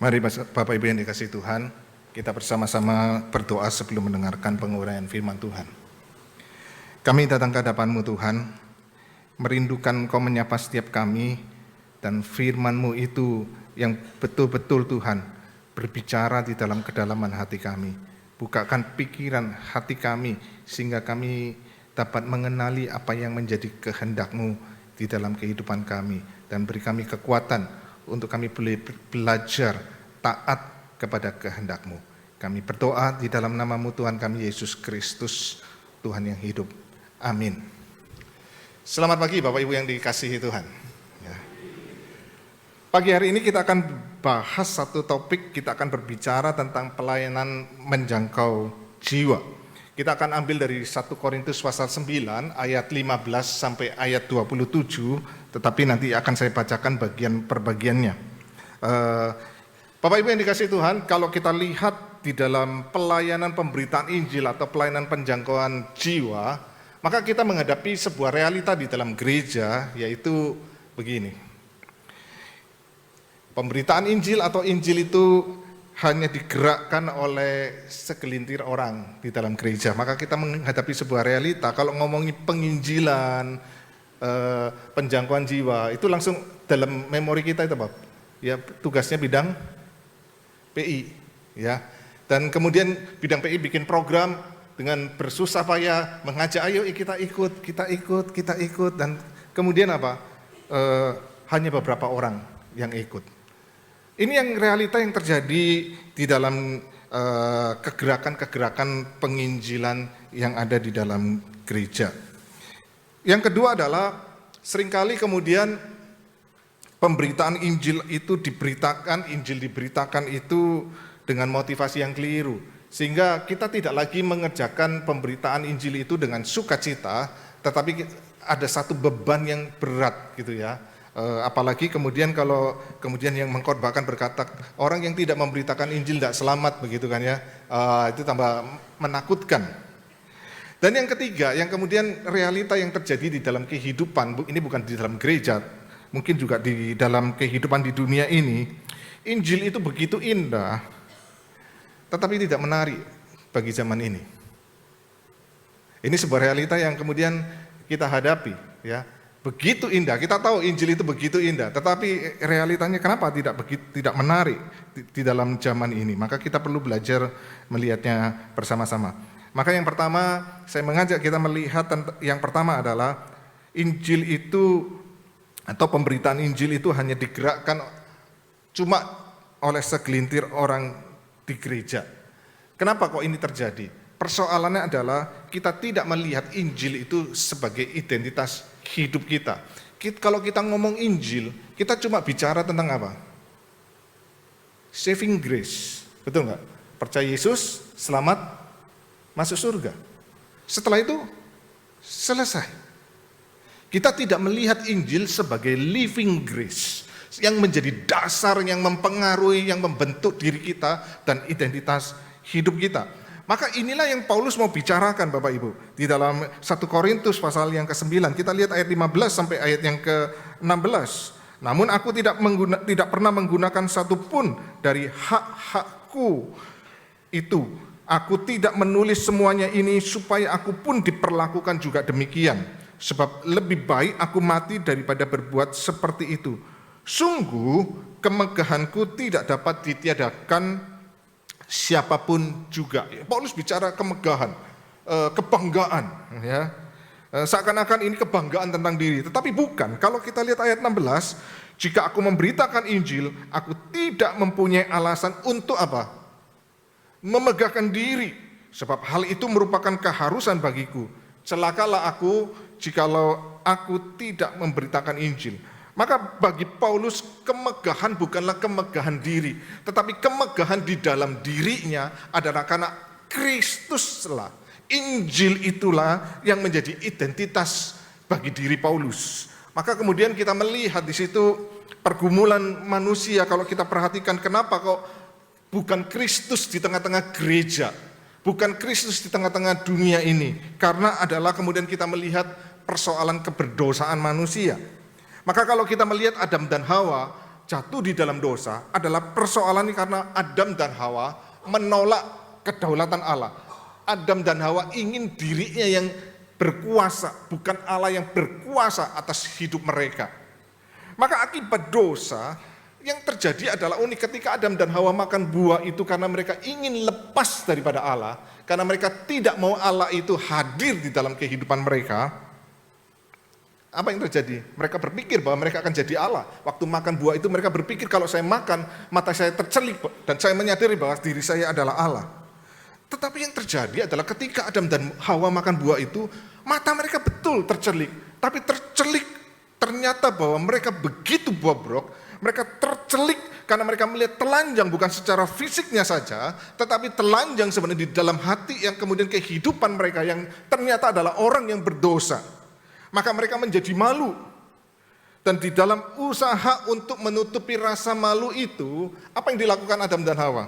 Mari Bapak Ibu yang dikasihi Tuhan, kita bersama-sama berdoa sebelum mendengarkan penguraian firman Tuhan. Kami datang ke hadapan-Mu Tuhan, merindukan Engkau menyapa setiap kami, dan firman-Mu itu yang betul-betul Tuhan berbicara di dalam kedalaman hati kami. Bukakan pikiran hati kami sehingga kami dapat mengenali apa yang menjadi kehendak-Mu di dalam kehidupan kami, dan beri kami kekuatan untuk kami boleh belajar taat kepada kehendak-Mu. Kami berdoa di dalam nama-Mu Tuhan kami Yesus Kristus, Tuhan yang hidup. Amin. Selamat pagi Bapak Ibu yang dikasihi Tuhan. Ya. Pagi hari ini kita akan bahas satu topik, kita akan berbicara tentang pelayanan menjangkau jiwa. Kita akan ambil dari 1 Korintus pasal 9 ayat 15 sampai ayat 27, tetapi nanti akan saya bacakan bagian per bagiannya. Bapak Ibu yang dikasihi Tuhan, kalau kita lihat di dalam pelayanan pemberitaan Injil atau pelayanan penjangkauan jiwa, maka kita menghadapi sebuah realita di dalam gereja, yaitu begini. Pemberitaan Injil atau Injil itu hanya digerakkan oleh segelintir orang di dalam gereja. Maka kita menghadapi sebuah realita, kalau ngomongin penginjilan, penjangkauan jiwa, itu langsung dalam memori kita itu Bapak. Ya, tugasnya bidang PI, ya. Dan kemudian bidang PI bikin program dengan bersusah payah mengajak, ayo kita ikut, dan kemudian apa? Hanya beberapa orang yang ikut. Ini yang realita yang terjadi di dalam kegerakan-kegerakan penginjilan yang ada di dalam gereja. Yang kedua adalah seringkali kemudian pemberitaan Injil itu Injil diberitakan itu dengan motivasi yang keliru. Sehingga kita tidak lagi mengerjakan pemberitaan Injil itu dengan sukacita, tetapi ada satu beban yang berat gitu ya. Apalagi kemudian kalau kemudian yang mengkhotbahkan berkata, orang yang tidak memberitakan Injil tidak selamat begitu kan ya. Itu tambah menakutkan. Dan yang ketiga, yang kemudian realita yang terjadi di dalam kehidupan, ini bukan di dalam gereja, mungkin juga di dalam kehidupan di dunia ini, Injil itu begitu indah, tetapi tidak menarik bagi zaman ini. Ini sebuah realita yang kemudian kita hadapi, ya. Begitu indah, kita tahu Injil itu begitu indah, tetapi realitanya kenapa tidak menarik di dalam zaman ini? Maka kita perlu belajar melihatnya bersama-sama. Maka yang pertama, saya mengajak kita melihat, yang pertama adalah Injil itu atau pemberitaan Injil itu hanya digerakkan cuma oleh segelintir orang di gereja. Kenapa kok ini terjadi? Persoalannya adalah kita tidak melihat Injil itu sebagai identitas hidup kita. Kalau kita ngomong Injil, kita cuma bicara tentang apa? Saving grace, betul nggak? Percaya Yesus, selamat, masuk surga. Setelah itu selesai. Kita tidak melihat Injil sebagai living grace yang menjadi dasar, yang mempengaruhi, yang membentuk diri kita dan identitas hidup kita. Maka inilah yang Paulus mau bicarakan Bapak Ibu. Di dalam 1 Korintus pasal yang ke-9, kita lihat ayat 15 sampai ayat yang ke-16. Namun aku tidak pernah menggunakan satu pun dari hak-hakku itu. Aku tidak menulis semuanya ini supaya aku pun diperlakukan juga demikian. Sebab lebih baik aku mati daripada berbuat seperti itu. Sungguh kemegahanku tidak dapat ditiadakan siapapun juga. Paulus bicara kemegahan, kebanggaan, ya. Seakan-akan ini kebanggaan tentang diri, tetapi bukan. Kalau kita lihat ayat 16, jika aku memberitakan Injil, aku tidak mempunyai alasan untuk apa? Memegahkan diri, sebab hal itu merupakan keharusan bagiku. Celakalah aku jikalau aku tidak memberitakan Injil. Maka bagi Paulus kemegahan bukanlah kemegahan diri, tetapi kemegahan di dalam dirinya adalah karena Kristuslah. Injil itulah yang menjadi identitas bagi diri Paulus. Maka kemudian kita melihat di situ pergumulan manusia. Kalau kita perhatikan, kenapa kok bukan Kristus di tengah-tengah gereja, bukan Kristus di tengah-tengah dunia ini? Karena adalah kemudian kita melihat persoalan keberdosaan manusia. Maka kalau kita melihat Adam dan Hawa, jatuh di dalam dosa adalah persoalan ini karena Adam dan Hawa menolak kedaulatan Allah. Adam dan Hawa ingin dirinya yang berkuasa, bukan Allah yang berkuasa atas hidup mereka. Maka akibat dosa yang terjadi adalah unik ketika Adam dan Hawa makan buah itu karena mereka ingin lepas daripada Allah, karena mereka tidak mau Allah itu hadir di dalam kehidupan mereka. Apa yang terjadi? Mereka berpikir bahwa mereka akan jadi Allah. Waktu makan buah itu mereka berpikir kalau saya makan, mata saya tercelik dan saya menyadari bahwa diri saya adalah Allah. Tetapi yang terjadi adalah ketika Adam dan Hawa makan buah itu, mata mereka betul tercelik. Tapi tercelik ternyata bahwa mereka begitu bobrok, mereka tercelik karena mereka melihat telanjang bukan secara fisiknya saja, tetapi telanjang sebenarnya di dalam hati yang kemudian kehidupan mereka yang ternyata adalah orang yang berdosa. Maka mereka menjadi malu. Dan di dalam usaha untuk menutupi rasa malu itu, apa yang dilakukan Adam dan Hawa?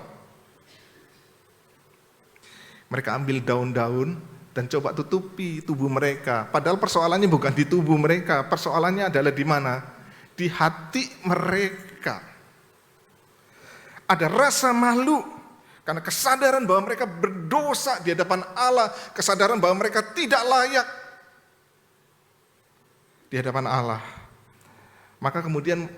Mereka ambil daun-daun dan coba tutupi tubuh mereka. Padahal persoalannya bukan di tubuh mereka, persoalannya adalah di mana? Di hati mereka. Ada rasa malu karena kesadaran bahwa mereka berdosa di hadapan Allah, kesadaran bahwa mereka tidak layak di hadapan Allah. Maka kemudian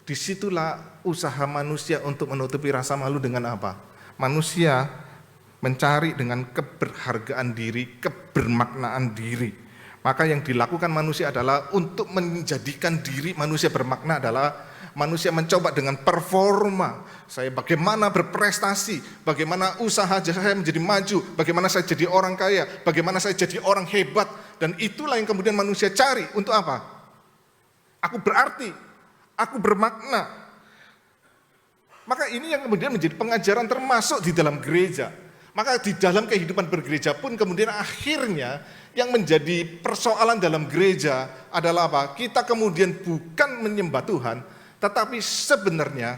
disitulah usaha manusia untuk menutupi rasa malu dengan apa? Manusia mencari dengan keberhargaan diri, kebermaknaan diri. Maka yang dilakukan manusia adalah untuk menjadikan diri manusia bermakna adalah manusia mencoba dengan performa. Saya bagaimana berprestasi, bagaimana usaha saya menjadi maju, bagaimana saya jadi orang kaya, bagaimana saya jadi orang hebat. Dan itulah yang kemudian manusia cari. Untuk apa? Aku berarti, aku bermakna. Maka ini yang kemudian menjadi pengajaran termasuk di dalam gereja. Maka di dalam kehidupan bergereja pun kemudian akhirnya yang menjadi persoalan dalam gereja adalah apa? Kita kemudian bukan menyembah Tuhan, tetapi sebenarnya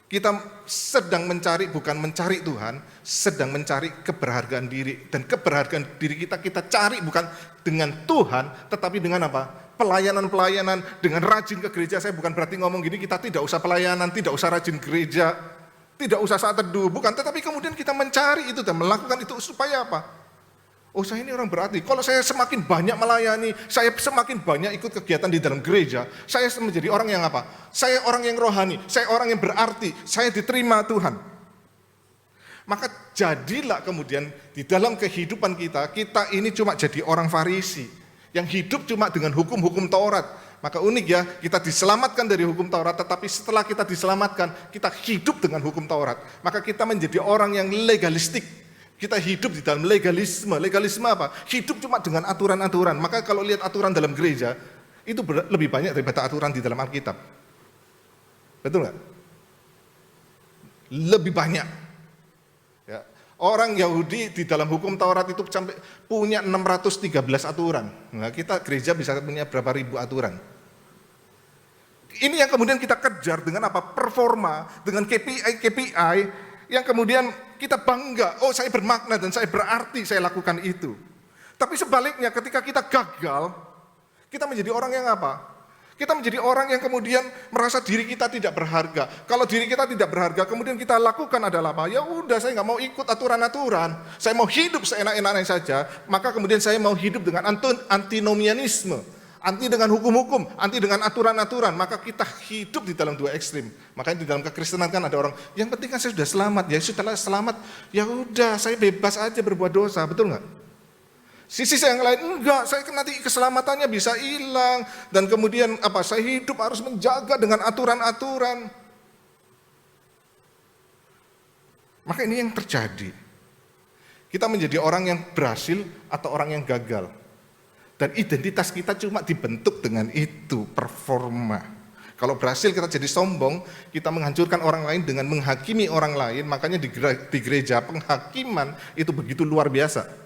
kita sedang mencari, bukan mencari Tuhan, sedang mencari keberhargaan diri. Dan keberhargaan diri kita cari bukan dengan Tuhan, tetapi dengan apa? Pelayanan-pelayanan, dengan rajin ke gereja. Saya bukan berarti ngomong gini, kita tidak usah pelayanan, tidak usah rajin gereja, tidak usah saat teduh, bukan. Tetapi kemudian kita mencari itu dan melakukan itu supaya apa? Oh, saya ini orang berarti. Kalau saya semakin banyak melayani, saya semakin banyak ikut kegiatan di dalam gereja, saya menjadi orang yang apa? Saya orang yang rohani, saya orang yang berarti, saya diterima Tuhan. Maka jadilah kemudian di dalam kehidupan kita ini cuma jadi orang Farisi, yang hidup cuma dengan hukum-hukum Taurat. Maka unik ya, kita diselamatkan dari hukum Taurat, tetapi setelah kita diselamatkan, kita hidup dengan hukum Taurat. Maka kita menjadi orang yang legalistik. Kita hidup di dalam legalisme. Legalisme apa? Hidup cuma dengan aturan-aturan. Maka kalau lihat aturan dalam gereja, itu lebih banyak daripada aturan di dalam Alkitab. Betul nggak? Lebih banyak. Ya. Orang Yahudi di dalam hukum Taurat itu sampai punya 613 aturan. Nah, kita gereja bisa punya berapa ribu aturan. Ini yang kemudian kita kejar dengan apa? Performa, dengan KPI yang kemudian kita bangga, oh saya bermakna dan saya berarti saya lakukan itu. Tapi sebaliknya ketika kita gagal, kita menjadi orang yang apa? Kita menjadi orang yang kemudian merasa diri kita tidak berharga. Kalau diri kita tidak berharga, kemudian kita lakukan adalah apa? Ya udah, saya nggak mau ikut aturan-aturan. Saya mau hidup seenak-enaknya saja. Maka kemudian saya mau hidup dengan antinomianisme, anti dengan hukum-hukum, anti dengan aturan-aturan. Maka kita hidup di dalam dua ekstrim. Makanya di dalam kekristenan kan ada orang, yang penting kan saya sudah selamat. Ya sudah selamat, ya udah saya bebas aja berbuat dosa, betul nggak? Sisi yang lain, enggak, saya nanti keselamatannya bisa hilang. Dan kemudian apa? Saya hidup harus menjaga dengan aturan-aturan. Maka ini yang terjadi. Kita menjadi orang yang berhasil atau orang yang gagal. Dan identitas kita cuma dibentuk dengan itu, performa. Kalau berhasil kita jadi sombong, kita menghancurkan orang lain dengan menghakimi orang lain. Makanya di gereja penghakiman itu begitu luar biasa.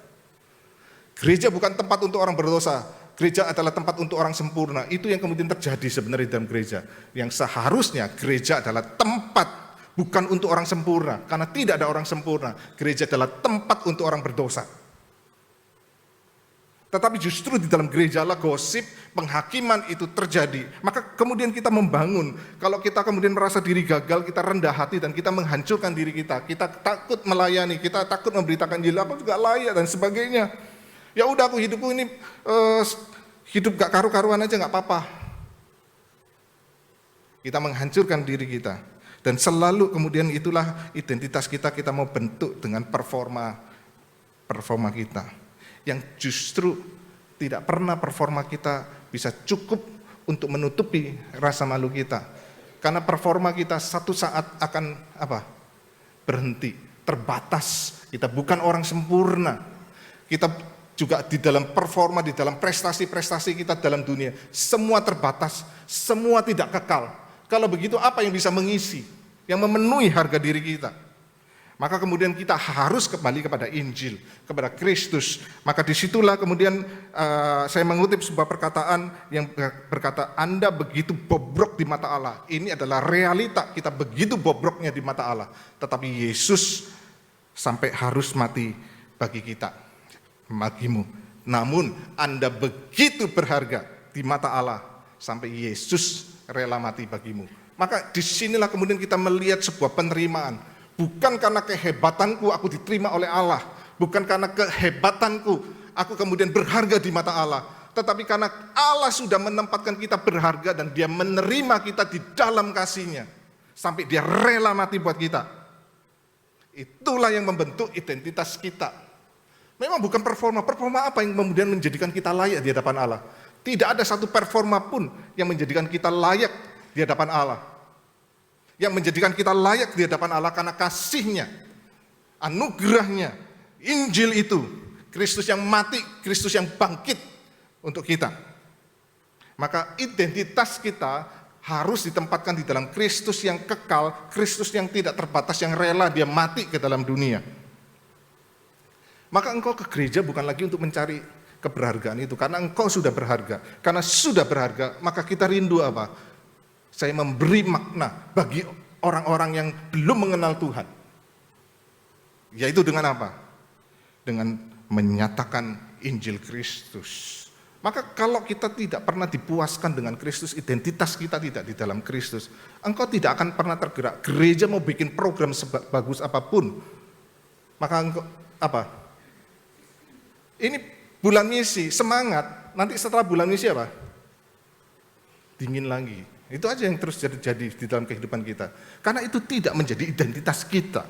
Gereja bukan tempat untuk orang berdosa, gereja adalah tempat untuk orang sempurna. Itu yang kemudian terjadi sebenarnya dalam gereja. Yang seharusnya gereja adalah tempat bukan untuk orang sempurna, karena tidak ada orang sempurna. Gereja adalah tempat untuk orang berdosa. Tetapi justru di dalam gereja lah gosip, penghakiman itu terjadi. Maka kemudian kita membangun. Kalau kita kemudian merasa diri gagal, kita rendah hati dan kita menghancurkan diri kita. Kita takut melayani, kita takut memberitakan Injil, aku juga layak dan sebagainya. Ya udah, aku hidupku ini hidup gak karu-karuan aja gak apa-apa. Kita menghancurkan diri kita. Dan selalu kemudian itulah identitas kita mau bentuk dengan performa kita. Yang justru tidak pernah performa kita bisa cukup untuk menutupi rasa malu kita. Karena performa kita satu saat akan berhenti, terbatas. Kita bukan orang sempurna. Kita juga di dalam performa, di dalam prestasi-prestasi kita dalam dunia, semua terbatas, semua tidak kekal. Kalau begitu apa yang bisa mengisi, yang memenuhi harga diri kita? Maka kemudian kita harus kembali kepada Injil, kepada Kristus. Maka disitulah kemudian saya mengutip sebuah perkataan yang berkata, Anda begitu bobrok di mata Allah. Ini adalah realita, kita begitu bobroknya di mata Allah. Tetapi Yesus sampai harus mati bagi kita, bagimu. Namun Anda begitu berharga di mata Allah, sampai Yesus rela mati bagimu. Maka disinilah kemudian kita melihat sebuah penerimaan. Bukan karena kehebatanku aku diterima oleh Allah. Bukan karena kehebatanku aku kemudian berharga di mata Allah. Tetapi karena Allah sudah menempatkan kita berharga dan Dia menerima kita di dalam kasih-Nya. Sampai Dia rela mati buat kita. Itulah yang membentuk identitas kita. Memang bukan performa. Performa apa yang kemudian menjadikan kita layak di hadapan Allah? Tidak ada satu performa pun yang menjadikan kita layak di hadapan Allah. Yang menjadikan kita layak di hadapan Allah karena kasih-Nya, anugerah-Nya, Injil itu, Kristus yang mati, Kristus yang bangkit untuk kita. Maka identitas kita harus ditempatkan di dalam Kristus yang kekal, Kristus yang tidak terbatas, yang rela Dia mati ke dalam dunia. Maka engkau ke gereja bukan lagi untuk mencari keberhargaan itu, karena engkau sudah berharga. Karena sudah berharga, maka kita rindu apa? Saya memberi makna bagi orang-orang yang belum mengenal Tuhan. Yaitu dengan apa? Dengan menyatakan Injil Kristus. Maka kalau kita tidak pernah dipuaskan dengan Kristus, identitas kita tidak di dalam Kristus, engkau tidak akan pernah tergerak. Gereja mau bikin program sebagus apapun, maka engkau ini bulan misi, semangat. Nanti setelah bulan misi apa? Dingin lagi. Itu aja yang terus jadi di dalam kehidupan kita. Karena itu tidak menjadi identitas kita.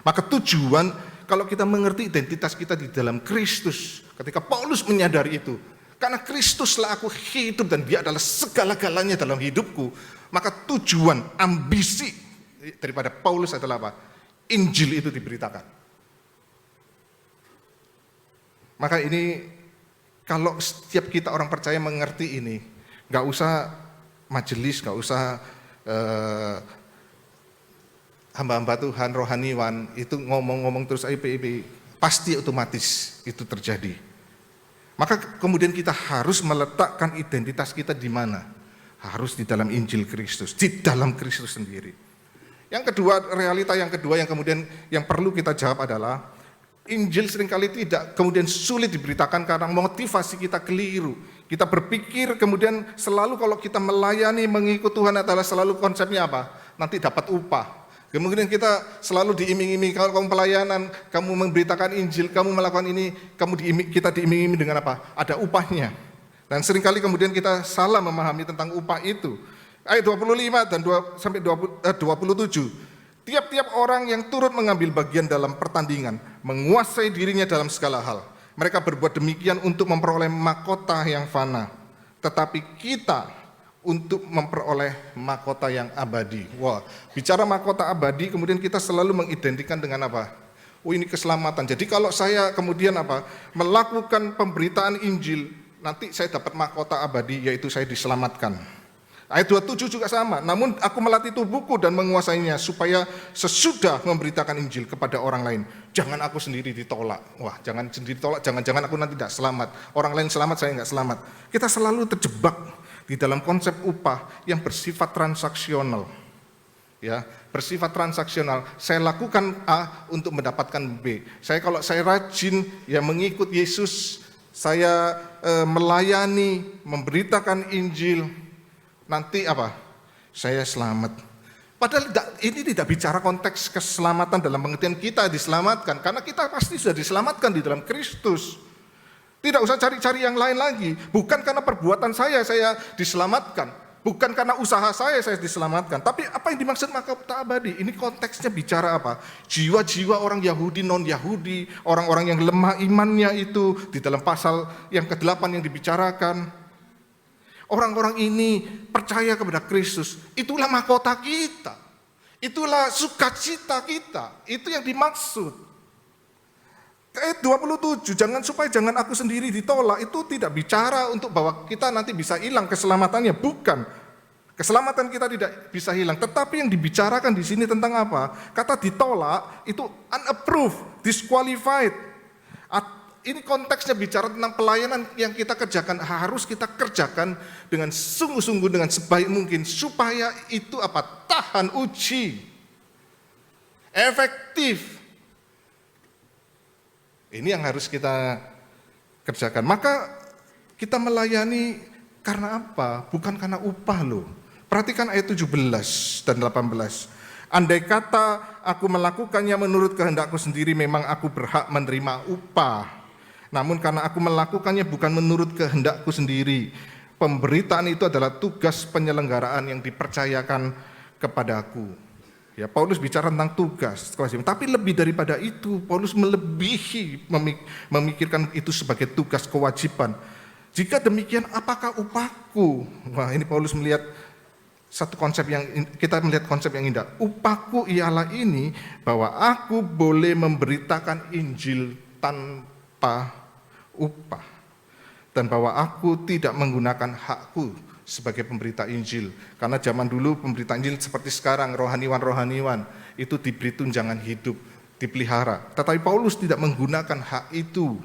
Maka tujuan kalau kita mengerti identitas kita di dalam Kristus, ketika Paulus menyadari itu, karena Kristuslah aku hidup dan Dia adalah segala-galanya dalam hidupku, maka tujuan, ambisi daripada Paulus adalah apa? Injil itu diberitakan. Maka ini kalau setiap kita orang percaya mengerti ini, gak usah majelis, gak usah hamba-hamba Tuhan, rohaniwan itu ngomong-ngomong terus IP, pasti otomatis itu terjadi. Maka kemudian kita harus meletakkan identitas kita di mana? Harus di dalam Injil Kristus, di dalam Kristus sendiri. Yang kedua, realita yang kedua yang kemudian yang perlu kita jawab adalah Injil seringkali tidak kemudian sulit diberitakan karena motivasi kita keliru. Kita berpikir kemudian selalu kalau kita melayani mengikut Tuhan adalah selalu konsepnya apa? Nanti dapat upah. Kemudian kita selalu diiming-iming, kalau kamu pelayanan, kamu memberitakan Injil, kamu melakukan ini, kita diiming-iming dengan apa? Ada upahnya. Dan seringkali kemudian kita salah memahami tentang upah itu. Ayat 25 dan 27. Tiap-tiap orang yang turut mengambil bagian dalam pertandingan, menguasai dirinya dalam segala hal. Mereka berbuat demikian untuk memperoleh mahkota yang fana. Tetapi kita untuk memperoleh mahkota yang abadi. Wah, bicara mahkota abadi, kemudian kita selalu mengidentikan dengan apa? Oh, ini keselamatan. Jadi kalau saya kemudian melakukan pemberitaan Injil, nanti saya dapat mahkota abadi, yaitu saya diselamatkan. Ayat 27 juga sama, namun aku melatih tubuhku dan menguasainya supaya sesudah memberitakan Injil kepada orang lain. Jangan aku sendiri ditolak. Wah, jangan sendiri ditolak, jangan-jangan aku nanti tidak selamat. Orang lain selamat, saya enggak selamat. Kita selalu terjebak di dalam konsep upah yang bersifat transaksional. Ya, bersifat transaksional. Saya lakukan A untuk mendapatkan B. Kalau saya rajin ya mengikut Yesus, saya melayani, memberitakan Injil, nanti apa? Saya selamat. Padahal ini tidak bicara konteks keselamatan dalam pengertian kita diselamatkan, karena kita pasti sudah diselamatkan di dalam Kristus. Tidak usah cari-cari yang lain lagi. Bukan karena perbuatan saya diselamatkan. Bukan karena usaha saya diselamatkan. Tapi apa yang dimaksud mahkota abadi? Ini konteksnya bicara apa? Jiwa-jiwa orang Yahudi, non-Yahudi, orang-orang yang lemah imannya itu di dalam pasal yang ke-8 yang dibicarakan. Orang-orang ini percaya kepada Kristus. Itulah mahkota kita. Itulah sukacita kita. Itu yang dimaksud. Ayat 27, supaya jangan aku sendiri ditolak, itu tidak bicara untuk bahwa kita nanti bisa hilang keselamatannya, bukan. Keselamatan kita tidak bisa hilang, tetapi yang dibicarakan di sini tentang apa? Kata ditolak itu unapproved, disqualified. Ini konteksnya bicara tentang pelayanan yang kita kerjakan, harus kita kerjakan dengan sungguh-sungguh, dengan sebaik mungkin, supaya itu apa? Tahan uji, efektif. Ini yang harus kita kerjakan. Maka kita melayani karena apa? Bukan karena upah loh. Perhatikan ayat 17 dan 18. Andai kata aku melakukannya menurut kehendakku sendiri, memang aku berhak menerima upah. Namun karena aku melakukannya bukan menurut kehendakku sendiri, pemberitaan itu adalah tugas penyelenggaraan yang dipercayakan kepadaku. Ya, Paulus bicara tentang tugas, tapi lebih daripada itu, Paulus melebihi memikirkan itu sebagai tugas kewajiban. Jika demikian, apakah upahku? Wah, ini Paulus melihat satu konsep yang kita melihat konsep yang indah. Upahku ialah ini, bahwa aku boleh memberitakan Injil tanpa upah, dan bahwa aku tidak menggunakan hakku sebagai pemberita Injil. Karena zaman dulu pemberita Injil seperti sekarang, rohaniwan itu diberi tunjangan hidup, dipelihara. Tetapi Paulus tidak menggunakan hak itu.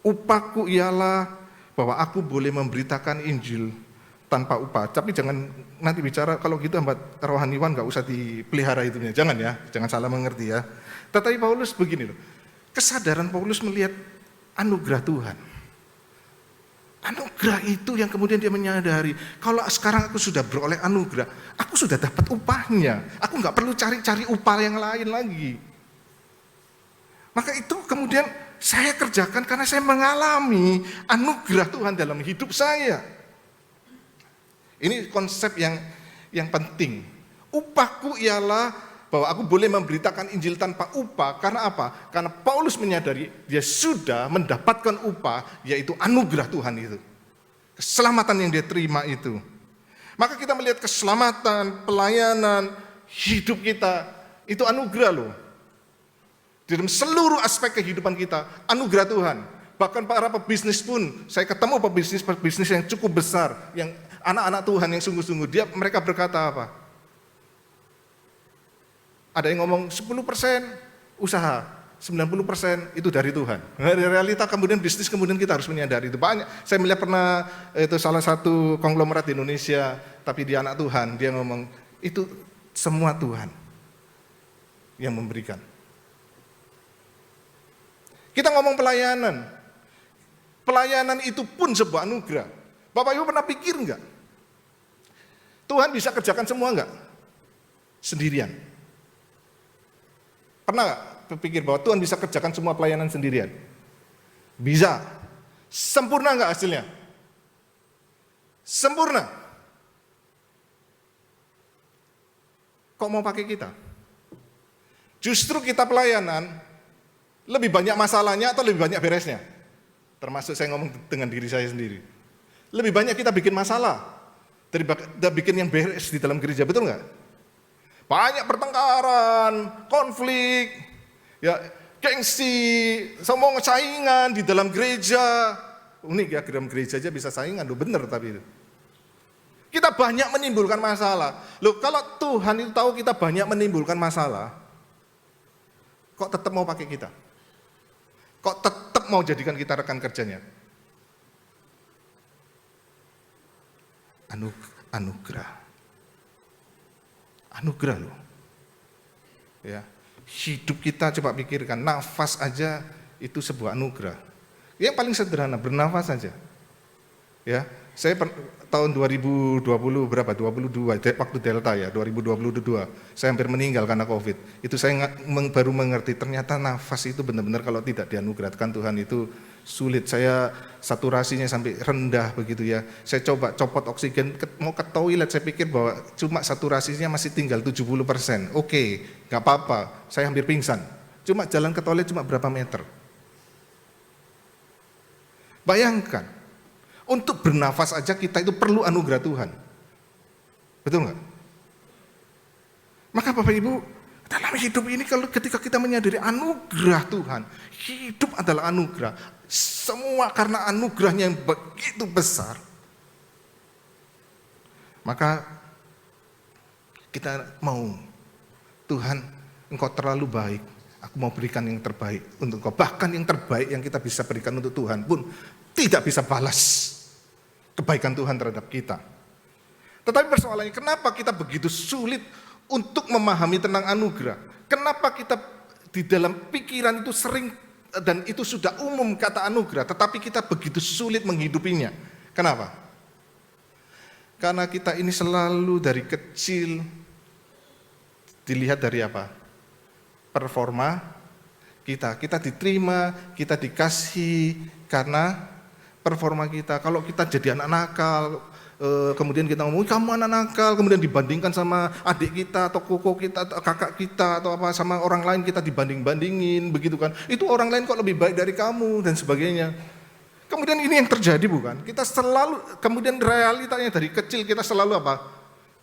Upahku ialah bahwa aku boleh memberitakan Injil tanpa upah. Tapi jangan nanti bicara kalau gitu rohaniwan gak usah dipelihara itu. Jangan ya, jangan salah mengerti ya. Tetapi Paulus begini loh, kesadaran Paulus melihat anugerah Tuhan. Anugerah itu yang kemudian dia menyadari, kalau sekarang aku sudah beroleh anugerah, aku sudah dapat upahnya. Aku nggak perlu cari-cari upah yang lain lagi. Maka itu kemudian saya kerjakan karena saya mengalami anugerah Tuhan dalam hidup saya. Ini konsep yang penting. Upahku ialah bahwa aku boleh memberitakan Injil tanpa upah. Karena apa? Karena Paulus menyadari dia sudah mendapatkan upah, yaitu anugerah Tuhan itu. Keselamatan yang dia terima itu. Maka kita melihat keselamatan, pelayanan, hidup kita, itu anugerah loh. Di dalam seluruh aspek kehidupan kita, anugerah Tuhan. Bahkan para pebisnis pun, saya ketemu pebisnis yang cukup besar, yang anak-anak Tuhan yang sungguh-sungguh, mereka berkata apa? Ada yang ngomong 10% usaha, 90% itu dari Tuhan. Dari realita kemudian bisnis kemudian kita harus menyadari itu. Banyak, saya melihat pernah itu salah satu konglomerat di Indonesia, tapi dia anak Tuhan, dia ngomong itu semua Tuhan yang memberikan. Kita ngomong pelayanan. Pelayanan itu pun sebuah anugerah. Bapak Ibu pernah pikir enggak? Tuhan bisa kerjakan semua enggak? Sendirian. Pernah nggak berpikir bahwa Tuhan bisa kerjakan semua pelayanan sendirian? Bisa. Sempurna nggak hasilnya? Sempurna. Kok mau pakai kita? Justru kita pelayanan, lebih banyak masalahnya atau lebih banyak beresnya? Termasuk saya ngomong dengan diri saya sendiri. Lebih banyak kita bikin masalah daripada bikin yang beres di dalam gereja, betul nggak? Banyak pertengkaran, konflik, ya gengsi, sombong saingan di dalam gereja. Unik ya, dalam gereja aja bisa saingan, loh bener tapi itu. Kita banyak menimbulkan masalah. Loh kalau Tuhan itu tahu kita banyak menimbulkan masalah, kok tetap mau pakai kita? Kok tetap mau jadikan kita rekan kerjanya? Anugerah. Anugerah loh. Ya. Hidup kita coba pikirkan, nafas aja itu sebuah anugerah. Yang paling sederhana, bernafas saja. Ya, saya tahun 2020 berapa? 22 waktu Delta ya, 2022. Saya hampir meninggal karena Covid. Itu saya baru mengerti ternyata nafas itu benar-benar kalau tidak dianugerahkan Tuhan itu sulit. Saya saturasinya sampai rendah begitu ya. Saya coba copot oksigen, mau ke toilet saya pikir bahwa cuma saturasinya masih tinggal 70%. Oke, nggak apa-apa. Saya hampir pingsan. Cuma jalan ke toilet cuma berapa meter. Bayangkan, untuk bernafas aja kita itu perlu anugerah Tuhan. Betul nggak? Maka Bapak Ibu, dalam hidup ini kalau ketika kita menyadari anugerah Tuhan, hidup adalah anugerah. Semua karena anugerahnya yang begitu besar. Maka kita mau, Tuhan, Engkau terlalu baik. Aku mau berikan yang terbaik untuk Engkau. Bahkan yang terbaik yang kita bisa berikan untuk Tuhan pun tidak bisa balas kebaikan Tuhan terhadap kita. Tetapi persoalannya, kenapa kita begitu sulit untuk memahami tentang anugerah? Kenapa kita di dalam pikiran itu sering, dan itu sudah umum kata anugerah, tetapi kita begitu sulit menghidupinya? Kenapa? Karena kita ini selalu dari kecil dilihat dari apa? Performa kita diterima, kita dikasih karena performa kita. Kalau kita jadi anak nakal, kemudian kita ngomong kamu anak nakal, kemudian dibandingkan sama adik kita atau koko kita atau kakak kita atau apa sama orang lain, kita dibanding-bandingin begitu kan. Itu orang lain kok lebih baik dari kamu dan sebagainya. Kemudian ini yang terjadi bukan? Kita selalu, kemudian realitanya dari kecil kita selalu apa?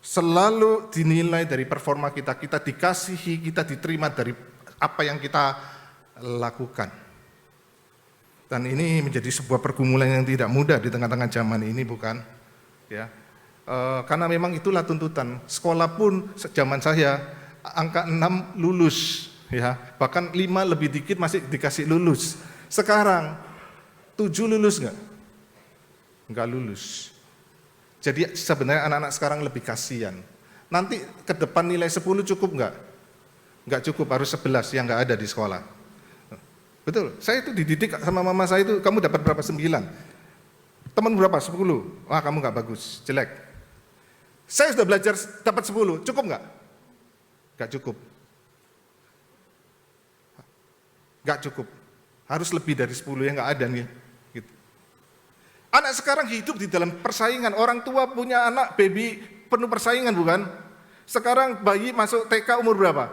Selalu dinilai dari performa kita, kita dikasihi, kita diterima dari apa yang kita lakukan. Dan ini menjadi sebuah pergumulan yang tidak mudah di tengah-tengah zaman ini bukan? Ya, karena memang itulah tuntutan. Sekolah pun zaman saya angka 6 lulus, ya, bahkan 5 lebih dikit masih dikasih lulus. Sekarang 7 lulus nggak? Nggak lulus. Jadi sebenarnya anak-anak sekarang lebih kasihan. Nanti ke depan nilai 10 cukup nggak? Nggak cukup, harus 11 yang nggak ada di sekolah. Betul, saya itu dididik sama mama saya itu, kamu dapat berapa? 9. Teman berapa? 10. Wah kamu nggak bagus, jelek. Saya sudah belajar dapat 10, cukup nggak? Nggak cukup. Nggak cukup. Harus lebih dari 10 yang nggak ada nih. Anak sekarang hidup di dalam persaingan. Orang tua punya anak baby penuh persaingan bukan? Sekarang bayi masuk TK umur berapa?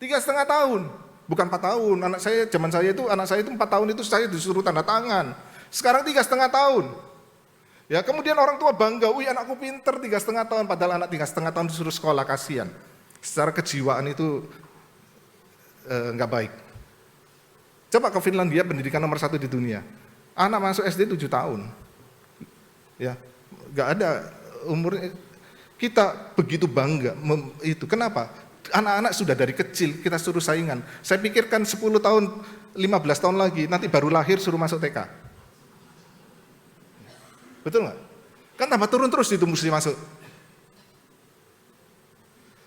3,5 tahun, bukan 4 tahun. Anak saya, zaman saya itu, anak saya itu 4 tahun itu saya disuruh tanda tangan. Sekarang 3,5 tahun. Ya, kemudian orang tua bangga, wih anakku pinter 3,5 tahun. Padahal anak 3,5 tahun disuruh sekolah, kasihan. Secara kejiwaan itu nggak baik. Coba ke Finlandia, pendidikan nomor 1 di dunia. Anak masuk SD 7 tahun, ya, nggak ada umurnya. Kita begitu bangga itu. Kenapa? Anak-anak sudah dari kecil kita suruh saingan. Saya pikirkan 10 tahun, 15 tahun lagi, nanti baru lahir suruh masuk TK. Betul nggak? Kan tambah turun terus itu mesti masuk.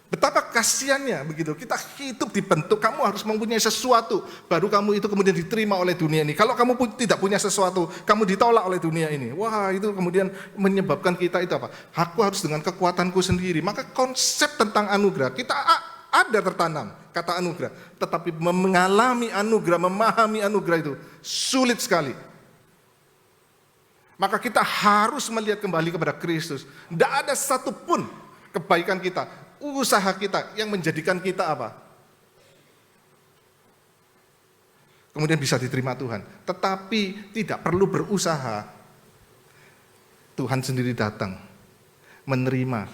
Betapa kasihannya begitu, kita hidup dibentuk, kamu harus mempunyai sesuatu, baru kamu itu kemudian diterima oleh dunia ini. Kalau kamu tidak punya sesuatu, kamu ditolak oleh dunia ini. Wah itu kemudian menyebabkan kita itu apa? Aku harus dengan kekuatanku sendiri. Maka konsep tentang anugerah, kita ada tertanam kata anugerah. Tetapi mengalami anugerah, memahami anugerah itu sulit sekali. Maka kita harus melihat kembali kepada Kristus. Tidak ada satupun kebaikan kita, usaha kita yang menjadikan kita apa? Kemudian bisa diterima Tuhan. Tetapi tidak perlu berusaha. Tuhan sendiri datang, menerima,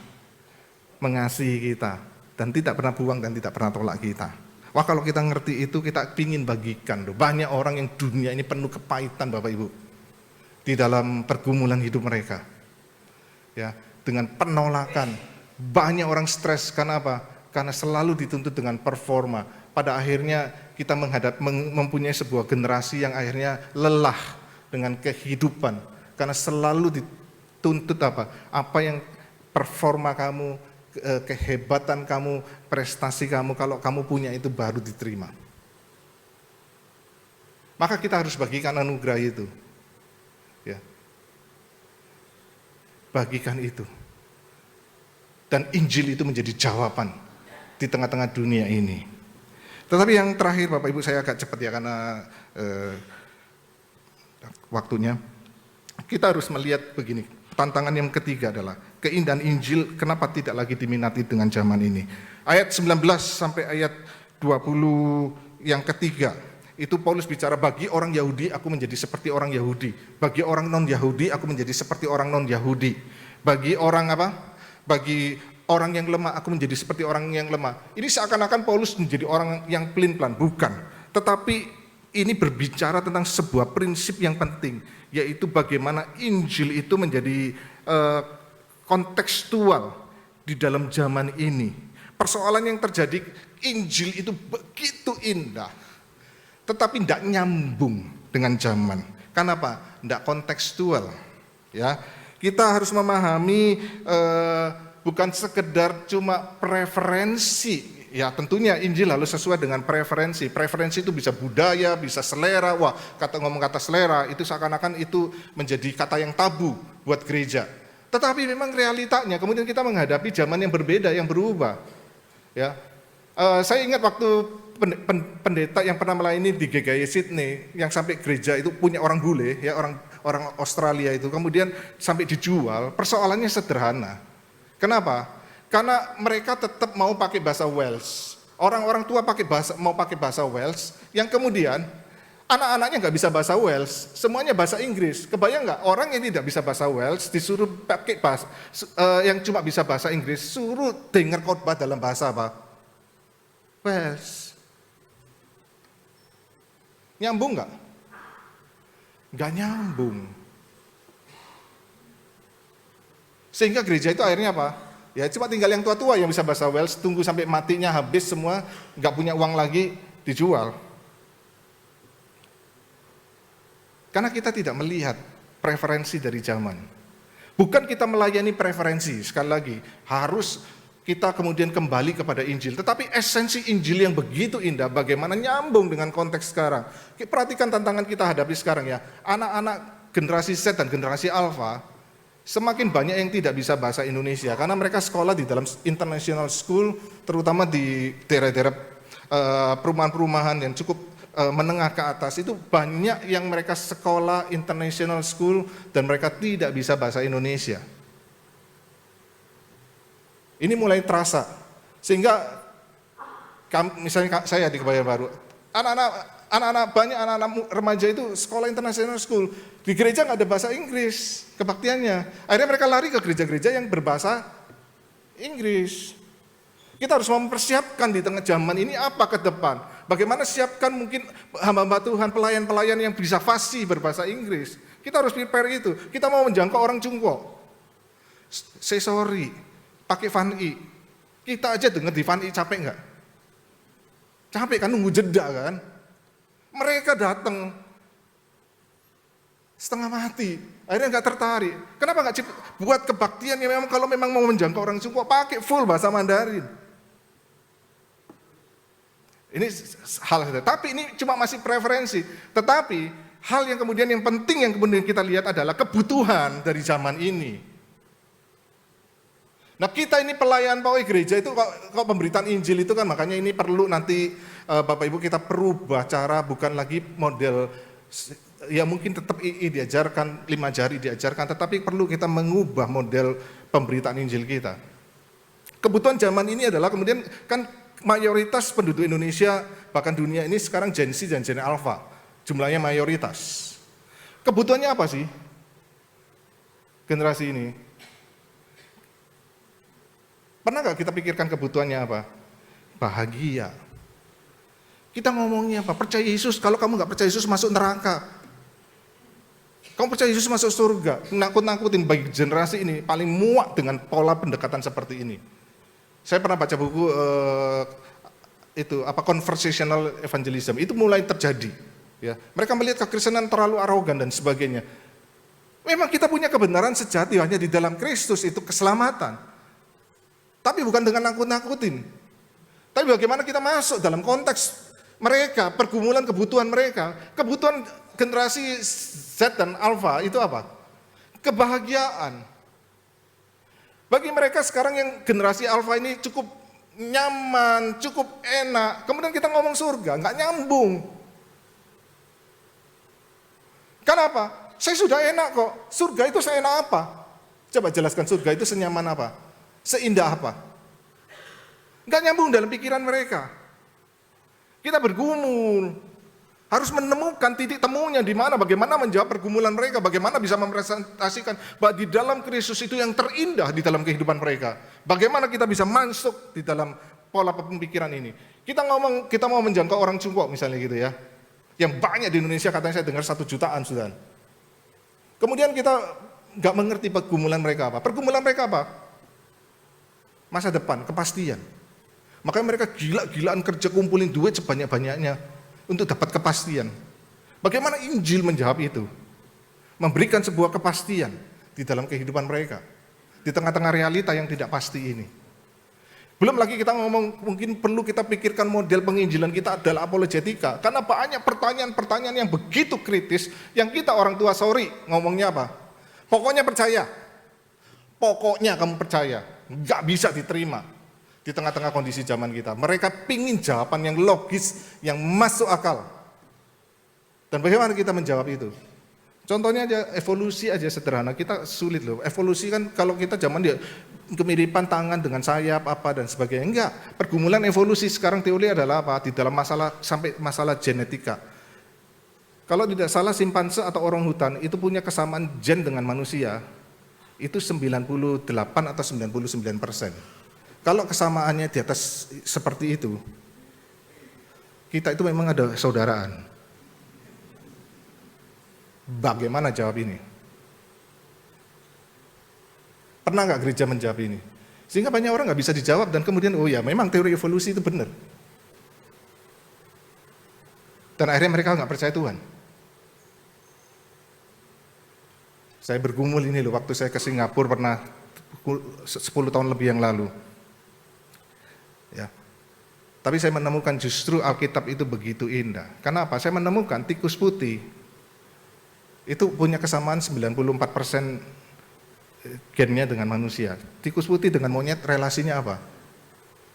mengasihi kita, dan tidak pernah buang dan tidak pernah tolak kita. Wah kalau kita ngerti itu, kita ingin bagikan. Banyak orang yang dunia ini penuh kepahitan Bapak Ibu. Di dalam pergumulan hidup mereka. Ya, dengan penolakan. Banyak orang stres, karena apa? Karena selalu dituntut dengan performa. Pada akhirnya kita mempunyai sebuah generasi yang akhirnya lelah dengan kehidupan. Karena selalu dituntut apa? Apa yang performa kamu, kehebatan kamu, prestasi kamu, kalau kamu punya itu baru diterima. Maka kita harus bagikan anugerah itu. Ya. Bagikan itu. Dan Injil itu menjadi jawaban di tengah-tengah dunia ini. Tetapi yang terakhir Bapak Ibu, saya agak cepat ya karena waktunya. Kita harus melihat begini, tantangan yang ketiga adalah keindahan Injil kenapa tidak lagi diminati dengan zaman ini. Ayat 19 sampai ayat 20 yang ketiga, itu Paulus bicara, bagi orang Yahudi aku menjadi seperti orang Yahudi, bagi orang non-Yahudi aku menjadi seperti orang non-Yahudi, bagi orang apa? Bagi orang yang lemah aku menjadi seperti orang yang lemah. Ini seakan-akan Paulus menjadi orang yang pelin-pelan, bukan. Tetapi ini berbicara tentang sebuah prinsip yang penting, yaitu bagaimana Injil itu menjadi kontekstual di dalam zaman ini. Persoalan yang terjadi, Injil itu begitu indah, tetapi tidak nyambung dengan zaman. Kenapa? Tidak kontekstual. Ya, kita harus memahami bukan sekedar cuma preferensi. Ya, tentunya Injil harus sesuai dengan preferensi. Preferensi itu bisa budaya, bisa selera. Wah, ngomong kata selera itu seakan-akan itu menjadi kata yang tabu buat gereja. Tetapi memang realitanya kemudian kita menghadapi zaman yang berbeda, yang berubah. Ya, saya ingat waktu pendeta yang pernah melayani di GKI Sydney yang sampai gereja itu punya orang bule, ya orang Australia itu, kemudian sampai dijual. Persoalannya sederhana. Kenapa? Karena mereka tetap mau pakai bahasa Wales. Orang-orang tua mau pakai bahasa Wales, yang kemudian anak-anaknya nggak bisa bahasa Wales, semuanya bahasa Inggris. Kebayang nggak? Orang yang tidak bisa bahasa Wales disuruh pakai bahasa yang cuma bisa bahasa Inggris, suruh dengar khotbah dalam bahasa apa? Wales. Nyambung nggak? Nggak nyambung. Sehingga gereja itu akhirnya apa? Ya cuma tinggal yang tua-tua yang bisa bahasa Wales, tunggu sampai matinya habis semua, nggak punya uang lagi, dijual. Karena kita tidak melihat preferensi dari zaman. Bukan kita melayani preferensi, sekali lagi, harus kita kemudian kembali kepada Injil. Tetapi esensi Injil yang begitu indah, bagaimana nyambung dengan konteks sekarang. Perhatikan tantangan kita hadapi sekarang ya, anak-anak generasi Z dan generasi Alpha, semakin banyak yang tidak bisa bahasa Indonesia karena mereka sekolah di dalam international school, terutama di daerah-daerah perumahan-perumahan yang cukup menengah ke atas. Itu banyak yang mereka sekolah international school dan mereka tidak bisa bahasa Indonesia. Ini mulai terasa, sehingga misalnya saya di Kebayoran Baru, banyak anak-anak remaja itu sekolah international school, di gereja nggak ada bahasa Inggris kebaktiannya. Akhirnya mereka lari ke gereja-gereja yang berbahasa Inggris. Kita harus mempersiapkan di tengah zaman ini apa ke depan. Bagaimana siapkan mungkin hamba-hamba Tuhan, pelayan-pelayan yang bisa fasih berbahasa Inggris. Kita harus prepare itu. Kita mau menjangkau orang Cungko, say sorry, pakai Van I. Kita aja dengar di Van I capek nggak? Capek kan, nunggu jeda kan? Mereka datang setengah mati, akhirnya nggak tertarik. Kenapa nggak buat kebaktian yang memang kalau memang mau menjangkau orang Cungko pakai full bahasa Mandarin. Ini hal, tapi ini cuma masih preferensi. Tetapi hal yang kemudian yang penting yang kemudian kita lihat adalah kebutuhan dari zaman ini. Nah kita ini pelayan pawai gereja itu kok pemberitaan Injil itu kan, makanya ini perlu nanti Bapak Ibu kita perubah cara, bukan lagi model ya mungkin tetap II diajarkan, 5 jari diajarkan, tetapi perlu kita mengubah model pemberitaan Injil kita. Kebutuhan zaman ini adalah kemudian kan mayoritas penduduk Indonesia bahkan dunia ini sekarang Gen Z dan Gen Alpha, jumlahnya mayoritas. Kebutuhannya apa sih generasi ini? Pernah nggak kita pikirkan kebutuhannya apa? Bahagia. Kita ngomongnya apa? Percaya Yesus. Kalau kamu nggak percaya Yesus masuk neraka. Kamu percaya Yesus masuk surga. Nakut-nakutin bagi generasi ini paling muak dengan pola pendekatan seperti ini. Saya pernah baca buku conversational evangelism. Itu mulai terjadi. Ya, mereka melihat kekristenan terlalu arogan dan sebagainya. Memang kita punya kebenaran sejati hanya di dalam Kristus, itu keselamatan. Tapi bukan dengan nakut-nakutin. Tapi bagaimana kita masuk dalam konteks mereka, pergumulan kebutuhan mereka, kebutuhan generasi Z dan Alpha itu apa? Kebahagiaan. Bagi mereka sekarang yang generasi Alpha ini cukup nyaman, cukup enak. Kemudian kita ngomong surga, nggak nyambung. Kenapa? Saya sudah enak kok. Surga itu seenak apa? Coba jelaskan surga itu senyaman apa? Seindah apa? Nggak nyambung dalam pikiran mereka. Kita bergumul, harus menemukan titik temunya di mana, bagaimana menjawab pergumulan mereka, bagaimana bisa mempresentasikan bahwa di dalam Kristus itu yang terindah di dalam kehidupan mereka. Bagaimana kita bisa masuk di dalam pola pemikiran ini. Kita mau menjangkau orang Cungkok misalnya gitu ya. Yang banyak di Indonesia, katanya saya dengar 1 jutaan sudah. Kemudian kita nggak mengerti pergumulan mereka apa. Pergumulan mereka apa? Masa depan, kepastian. Makanya mereka gila-gilaan kerja kumpulin duit sebanyak-banyaknya untuk dapat kepastian. Bagaimana Injil menjawab itu? Memberikan sebuah kepastian di dalam kehidupan mereka. Di tengah-tengah realita yang tidak pasti ini. Belum lagi kita ngomong, mungkin perlu kita pikirkan model penginjilan kita adalah apologetika. Karena banyak pertanyaan-pertanyaan yang begitu kritis, yang kita orang tua ngomongnya apa? Pokoknya percaya. Pokoknya kamu percaya. Nggak bisa diterima di tengah-tengah kondisi zaman kita. Mereka pingin jawaban yang logis, yang masuk akal. Dan bagaimana kita menjawab itu? Contohnya aja evolusi aja sederhana, kita sulit loh. Evolusi kan kalau kita zaman dia kemiripan tangan dengan sayap apa dan sebagainya. Enggak, pergumulan evolusi sekarang teori adalah apa? Di dalam masalah genetika. Kalau tidak salah simpanse atau orang hutan itu punya kesamaan gen dengan manusia. Itu 98 atau 99%. Kalau kesamaannya di atas seperti itu, kita itu memang ada saudaraan. Bagaimana jawab ini? Pernah nggak gereja menjawab ini? Sehingga banyak orang nggak bisa dijawab dan kemudian oh ya memang teori evolusi itu benar. Dan akhirnya mereka nggak percaya Tuhan. Saya bergumul ini loh waktu saya ke Singapura pernah 10 tahun lebih yang lalu. Ya. Tapi saya menemukan justru Alkitab itu begitu indah. Kenapa? Saya menemukan tikus putih itu punya kesamaan 94% gennya dengan manusia. Tikus putih dengan monyet relasinya apa?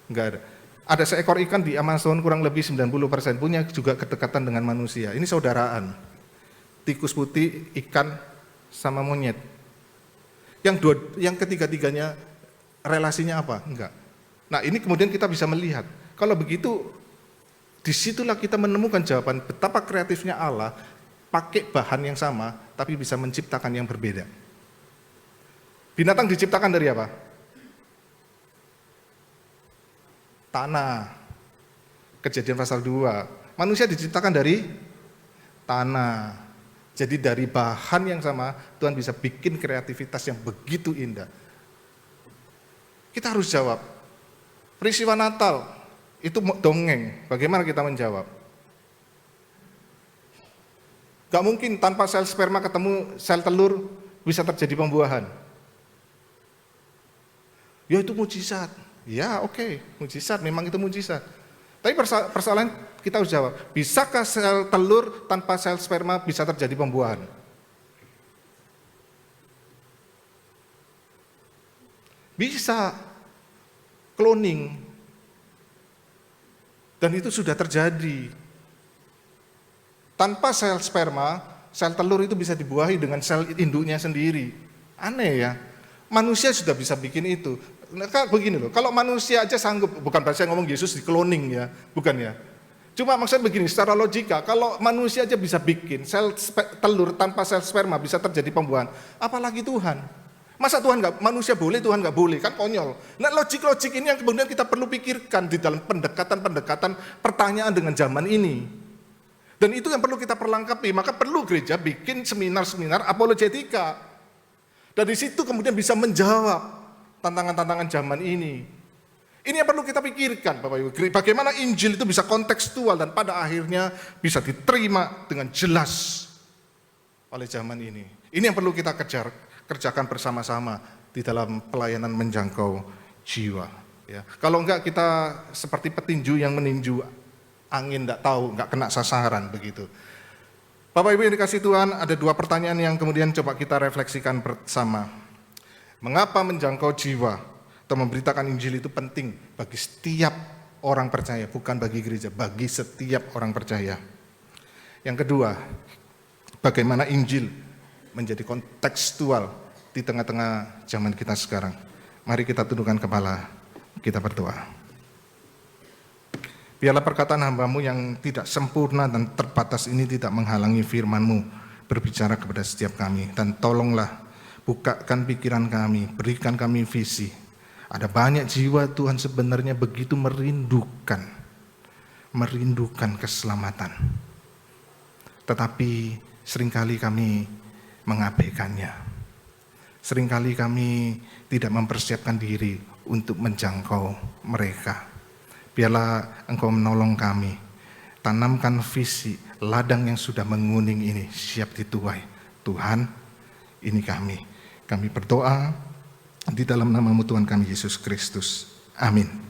Enggak ada. Ada seekor ikan di Amazon kurang lebih 90% punya juga kedekatan dengan manusia. Ini saudaraan. Tikus putih, ikan, sama monyet. Yang ketiga-tiganya relasinya apa? Enggak. Nah ini kemudian kita bisa melihat. Kalau begitu, disitulah kita menemukan jawaban betapa kreatifnya Allah pakai bahan yang sama, tapi bisa menciptakan yang berbeda. Binatang diciptakan dari apa? Tanah. Kejadian pasal 2. Manusia diciptakan dari tanah. Jadi dari bahan yang sama, Tuhan bisa bikin kreativitas yang begitu indah. Kita harus jawab. Peristiwa Natal, itu dongeng. Bagaimana kita menjawab? Gak mungkin tanpa sel sperma ketemu sel telur bisa terjadi pembuahan. Ya itu mujizat. Ya oke, mujizat, memang itu mujizat. Tapi persoalan kita harus jawab, bisakah sel telur tanpa sel sperma bisa terjadi pembuahan? Bisa. Cloning. Dan itu sudah terjadi. Tanpa sel sperma, sel telur itu bisa dibuahi dengan sel induknya sendiri. Aneh ya. Manusia sudah bisa bikin itu. Nah, begini loh, kalau manusia aja sanggup, bukan berarti saya ngomong Yesus di cloning ya, bukan ya. Cuma maksudnya begini, secara logika, kalau manusia aja bisa bikin sel telur tanpa sel sperma bisa terjadi pembuahan, apalagi Tuhan. Masa Tuhan nggak, manusia boleh, Tuhan nggak boleh, kan konyol. Nah logik-logik ini yang kemudian kita perlu pikirkan di dalam pendekatan-pendekatan pertanyaan dengan zaman ini. Dan itu yang perlu kita perlengkapi, maka perlu gereja bikin seminar-seminar apologetika. Dari situ kemudian bisa menjawab tantangan-tantangan zaman ini. Ini yang perlu kita pikirkan Bapak Ibu. Bagaimana Injil itu bisa kontekstual dan pada akhirnya bisa diterima dengan jelas oleh zaman ini. Ini yang perlu kita kerjakan bersama-sama di dalam pelayanan menjangkau jiwa. Ya. Kalau enggak kita seperti petinju yang meninju angin, tidak tahu, nggak kena sasaran begitu. Bapak Ibu yang dikasih Tuhan, ada 2 pertanyaan yang kemudian coba kita refleksikan bersama. Mengapa menjangkau jiwa atau memberitakan Injil itu penting bagi setiap orang percaya, bukan bagi gereja, bagi setiap orang percaya. Yang kedua, bagaimana Injil menjadi kontekstual di tengah-tengah zaman kita sekarang. Mari kita tundukkan kepala, kita berdoa. Biarlah perkataan hamba-Mu yang tidak sempurna dan terbatas ini tidak menghalangi firman-Mu berbicara kepada setiap kami. Dan tolonglah bukakan pikiran kami, berikan kami visi. Ada banyak jiwa Tuhan sebenarnya begitu merindukan keselamatan. Tetapi seringkali kami mengabaikannya. Seringkali kami tidak mempersiapkan diri untuk menjangkau mereka. Biarlah Engkau menolong kami, tanamkan visi ladang yang sudah menguning ini siap dituai. Tuhan, ini kami berdoa di dalam nama-Mu Tuhan kami Yesus Kristus. Amin.